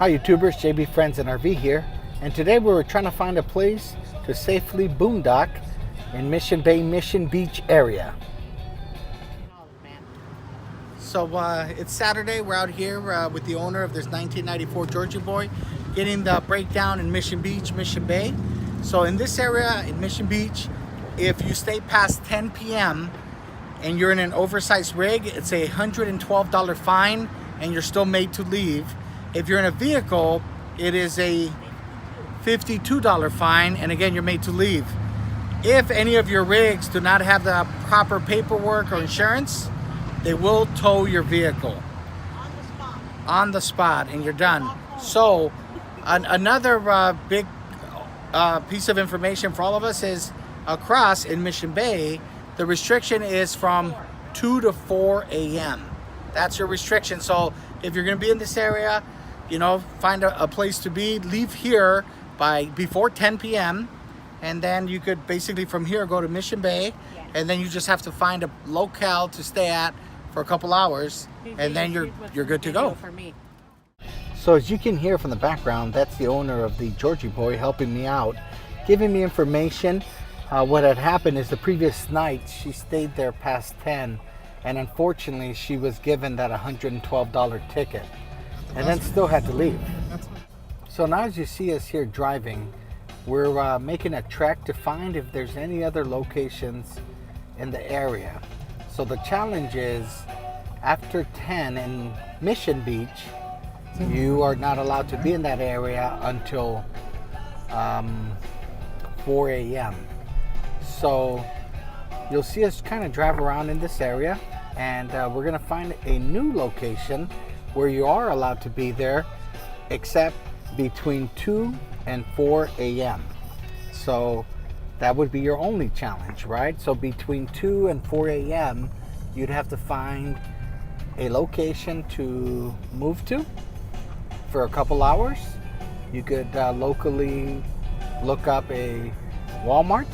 Hi YouTubers, JB Friends and RV here, and today we were trying to find a place to safely boondock in Mission Bay, Mission Beach area. So it's Saturday, we're out here with the owner of this 1994 Georgia Boy getting the breakdown in Mission Beach, Mission Bay. So in this area in Mission Beach, if you stay past 10 p.m. and you're in an oversized rig, it's a $112 fine and you're still made to leave. If you're in a vehicle, it is a $52 fine, and again, you're made to leave. If any of your rigs do not have the proper paperwork or insurance, they will tow your vehicle on the spot, and you're done. So another big piece of information for all of us is across in Mission Bay, the restriction is from 2 to 4 a.m. That's your restriction. So if you're going to be in this area, you know, find a place to be, leave here before 10 p.m. and then you could basically from here go to Mission Bay, and then you just have to find a locale to stay at for a couple hours, and then you're good to go. So as you can hear from the background, that's the owner of the Georgie Boy helping me out, giving me information. What had happened is the previous night she stayed there past 10, and unfortunately she was given that $112 ticket and then still had to leave. So now as you see us here driving, we're making a trek to find if there's any other locations in the area. So the challenge is after 10 in Mission Beach, you are not allowed to be in that area until 4 a.m. So you'll see us kind of drive around in this area, and we're gonna find a new location where you are allowed to be there, except between 2 and 4 a.m. So that would be your only challenge, right? So between 2 and 4 a.m. you'd have to find a location to move to for a couple hours. You could locally look up a Walmart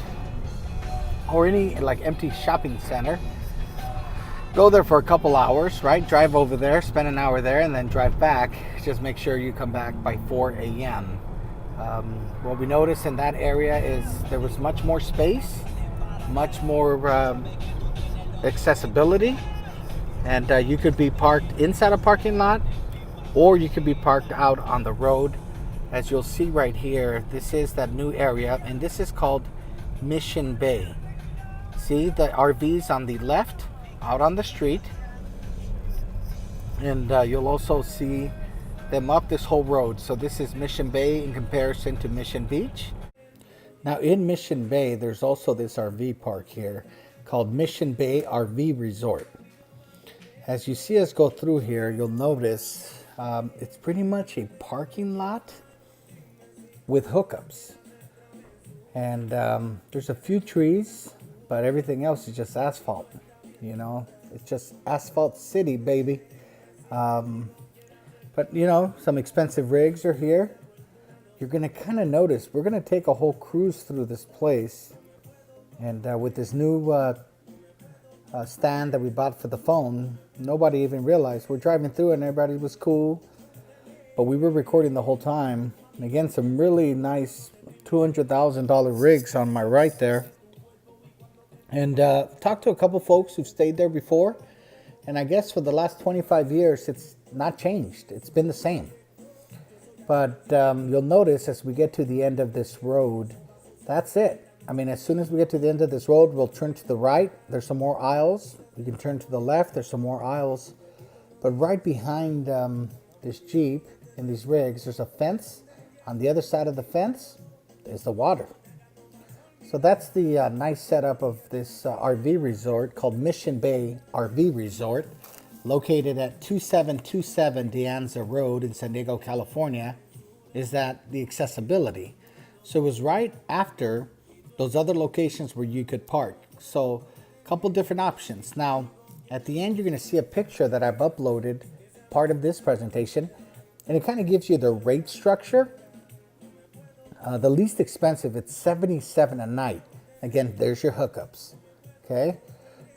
or any like empty shopping center. Go there for a couple hours, right? Drive over there, spend an hour there, and then drive back. Just make sure you come back by 4 a.m. What we noticed in that area is there was much more space, much more accessibility, and you could be parked inside a parking lot, or you could be parked out on the road. As you'll see right here, this is that new area, and this is called Mission Bay. See the RVs on the left out on the street, and you'll also see them up this whole road. So this is Mission Bay in comparison to Mission Beach. Now in Mission Bay, there's also this RV park here called Mission Bay RV Resort. As you see us go through here, you'll notice it's pretty much a parking lot with hookups, and there's a few trees, but everything else is just asphalt. You know, it's just asphalt city, baby. But you know, some expensive rigs are here. You're gonna kind of notice we're gonna take a whole cruise through this place, and with this new stand that we bought for the phone, nobody even realized we're driving through and everybody was cool, but we were recording the whole time. And again, some really nice $200,000 rigs on my right there. And talked to a couple folks who've stayed there before, and I guess for the last 25 years it's not changed. It's been the same. But you'll notice as we get to the end of this road, that's it. I mean, as soon as we get to the end of this road, we'll turn to the right. There's some more aisles. You can turn to the left. There's some more aisles. But right behind this Jeep and these rigs, there's a fence. On the other side of the fence is the water. So that's the nice setup of this RV resort called Mission Bay RV Resort, located at 2727 De Anza Road in San Diego, California. Is that the accessibility? So it was right after those other locations where you could park. So a couple different options. Now, at the end, you're going to see a picture that I've uploaded, part of this presentation, and it kind of gives you the rate structure. The least expensive, it's $77 a night. Again, there's your hookups. Okay,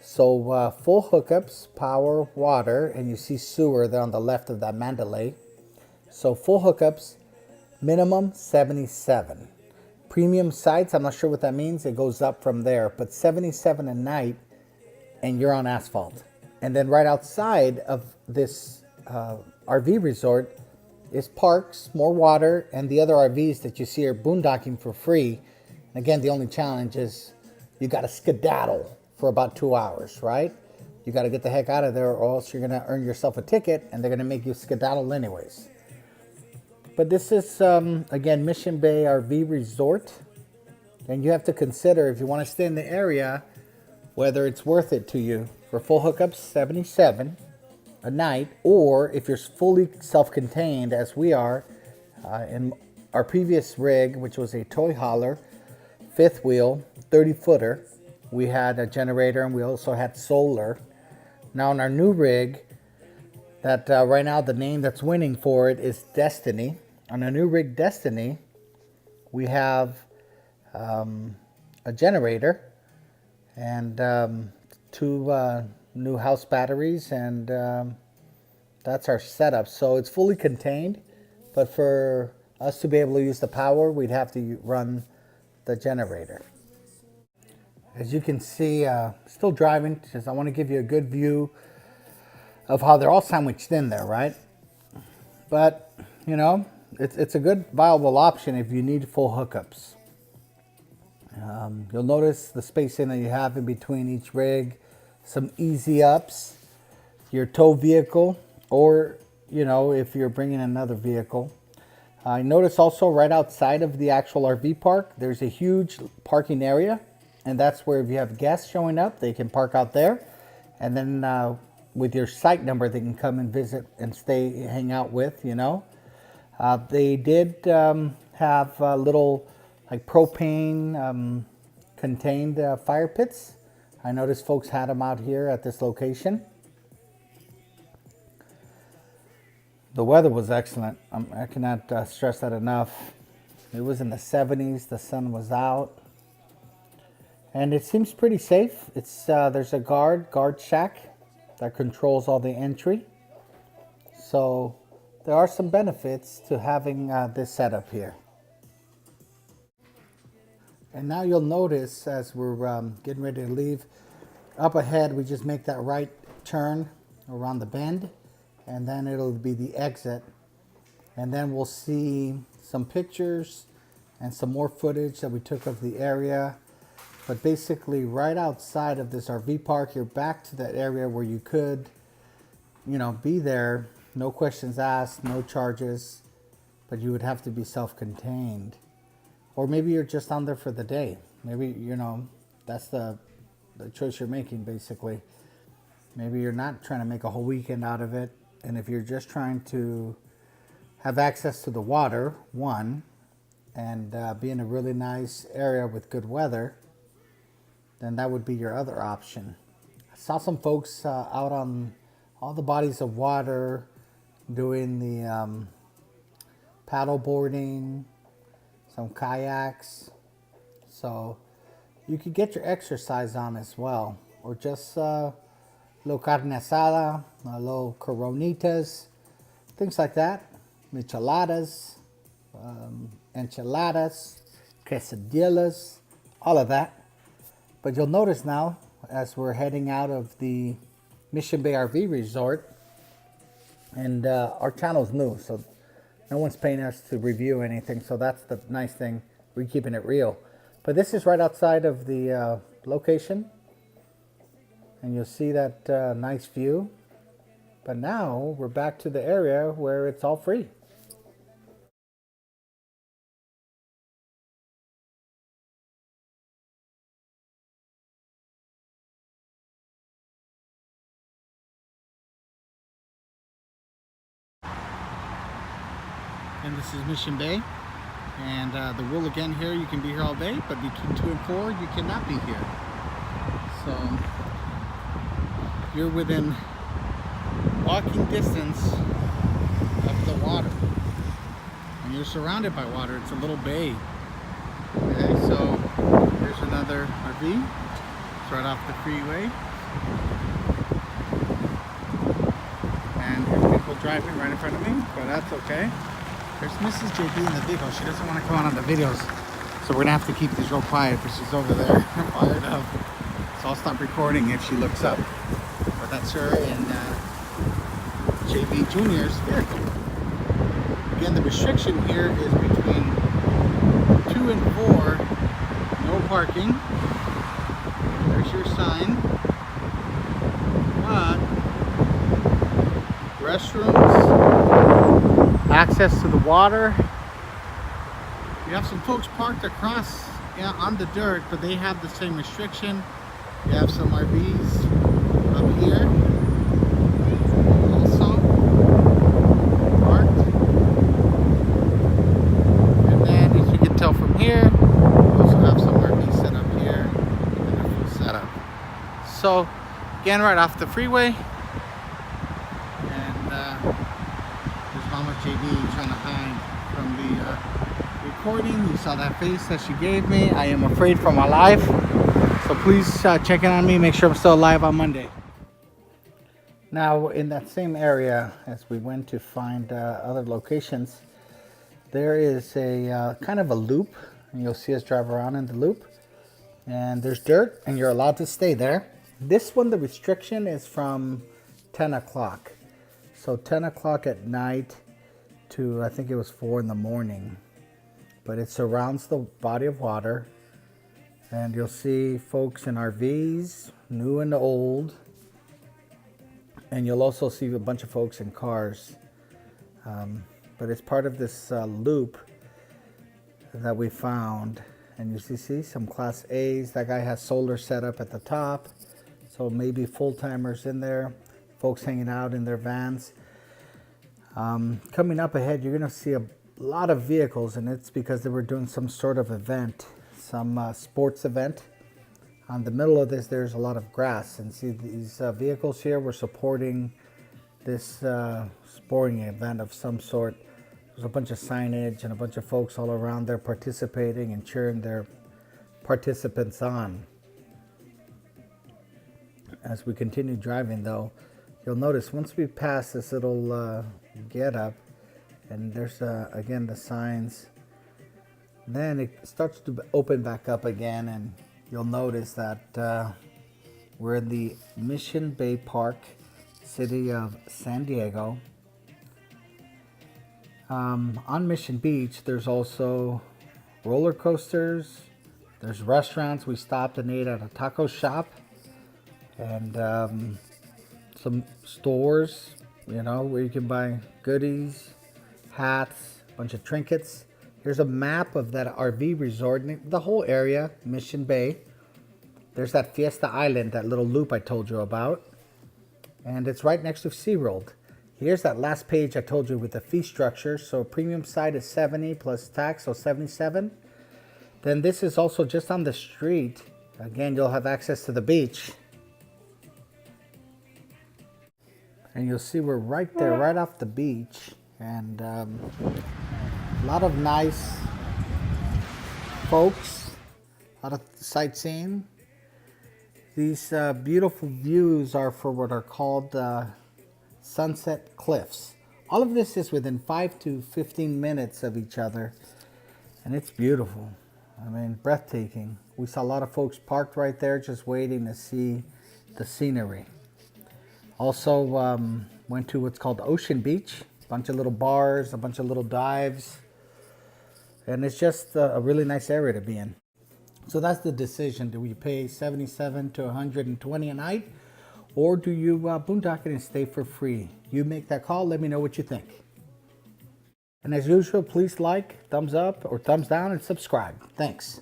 so full hookups, power, water, and you see sewer there on the left of that Mandalay. So full hookups, minimum 77. Premium sites, I'm not sure what that means. It goes up from there, but 77 a night, and you're on asphalt. And then right outside of this RV resort is parks, more water, and the other RVs that you see are boondocking for free. And again, the only challenge is you got to skedaddle for about 2 hours, right? You got to get the heck out of there, or else you're going to earn yourself a ticket, and they're going to make you skedaddle anyways. But this is, again, Mission Bay RV Resort. And you have to consider, if you want to stay in the area, whether it's worth it to you. For full hookups, 77 a night. Or if you're fully self-contained, as we are, in our previous rig, which was a toy hauler, fifth wheel, 30-footer, we had a generator and we also had solar. Now in our new rig, that right now the name that's winning for it is Destiny. On our new rig Destiny, we have a generator and 2 new house batteries, and that's our setup. So it's fully contained, but for us to be able to use the power, we'd have to run the generator. As you can see, still driving, because I want to give you a good view of how they're all sandwiched in there, right? But, you know, it's a good viable option if you need full hookups. You'll notice the spacing that you have in between each rig, some easy ups, your tow vehicle, or, you know, if you're bringing another vehicle. I notice also right outside of the actual RV park, there's a huge parking area. And that's where if you have guests showing up, they can park out there. And then with your site number, they can come and visit and hang out with, you know. They did have little like propane contained fire pits. I noticed folks had them out here at this location. The weather was excellent. I cannot stress that enough. It was in the 70s. The sun was out. And it seems pretty safe. It's there's a guard shack that controls all the entry. So there are some benefits to having this setup here. And now you'll notice as we're getting ready to leave, up ahead we just make that right turn around the bend, and then it'll be the exit. And then we'll see some pictures and some more footage that we took of the area. But basically right outside of this RV park, you're back to that area where you could, you know, be there, no questions asked, no charges, but you would have to be self-contained. Or maybe you're just on there for the day. Maybe, you know, that's the choice you're making basically. Maybe you're not trying to make a whole weekend out of it. And if you're just trying to have access to the water, one, and be in a really nice area with good weather, then that would be your other option. I saw some folks out on all the bodies of water doing the paddle boarding, some kayaks. So you could get your exercise on as well, or just a little carne asada, a little coronitas, things like that, micheladas, enchiladas, quesadillas, all of that. But you'll notice now, as we're heading out of the Mission Bay RV Resort, and our channel's new, so no one's paying us to review anything, so that's the nice thing. We're keeping it real. But this is right outside of the location, and you'll see that nice view. But now we're back to the area where it's all free. And this is Mission Bay, and the rule again here, you can be here all day, but between 2 and 4 you cannot be here. So you're within walking distance of the water, and you're surrounded by water. It's a little bay. Okay, so here's another RV. It's right off the freeway, and here's people driving. driving right in front of me, but that's okay. There's Mrs. JB in the vehicle. She doesn't want to come out on the videos, so we're gonna have to keep this real quiet because she's over there fired up. So I'll stop recording if she looks up. But that's her in JB Jr.'s vehicle. Again, the restriction here is between 2 and 4, no parking. There's your sign. But restrooms, access to the water. You have some folks parked across on the dirt, but they have the same restriction. You have some RVs up here also parked. And then as you can tell from here, you also have some RVs set up here and a full setup. So again, right off the freeway. There's Mama JB trying to hide from the recording. You saw that face that she gave me. I am afraid for my life. So please check in on me. Make sure I'm still alive on Monday. Now, in that same area, as we went to find other locations, there is a kind of a loop. And you'll see us drive around in the loop. And there's dirt, and you're allowed to stay there. This one, the restriction is from 10 o'clock. So 10 o'clock at night to, I think it was 4 in the morning. But it surrounds the body of water. And you'll see folks in RVs, new and old. And you'll also see a bunch of folks in cars. But it's part of this loop that we found. And you see some Class A's. That guy has solar set up at the top. So maybe full-timers in there. Folks hanging out in their vans. Coming up ahead, you're going to see a lot of vehicles, and it's because they were doing some sort of event, some sports event. On the middle of this, there's a lot of grass, and see these vehicles here were supporting this sporting event of some sort. There's a bunch of signage and a bunch of folks all around there participating and cheering their participants on. As we continue driving, though, you'll notice once we pass this little get up, and there's again the signs, then it starts to open back up again, and you'll notice that we're in the Mission Bay Park, city of San Diego. On Mission Beach, there's also roller coasters, there's restaurants. We stopped and ate at a taco shop, and some stores, you know, where you can buy goodies, hats, a bunch of trinkets. Here's a map of that RV resort, the whole area, Mission Bay. There's that Fiesta Island, that little loop I told you about. And it's right next to SeaWorld. Here's that last page I told you with the fee structure. So premium side is 70 plus tax, so 77. Then this is also just on the street. Again, you'll have access to the beach. And you'll see we're right there, right off the beach. And a lot of nice folks, a lot of sightseeing. These beautiful views are for what are called Sunset Cliffs. All of this is within 5 to 15 minutes of each other. And it's beautiful. I mean, breathtaking. We saw a lot of folks parked right there just waiting to see the scenery. Also went to what's called Ocean Beach. A bunch of little bars, a bunch of little dives. And it's just a really nice area to be in. So that's the decision. Do we pay $77 to $120 a night? Or do you boondock it and stay for free? You make that call. Let me know what you think. And as usual, please like, thumbs up or thumbs down, and subscribe. Thanks.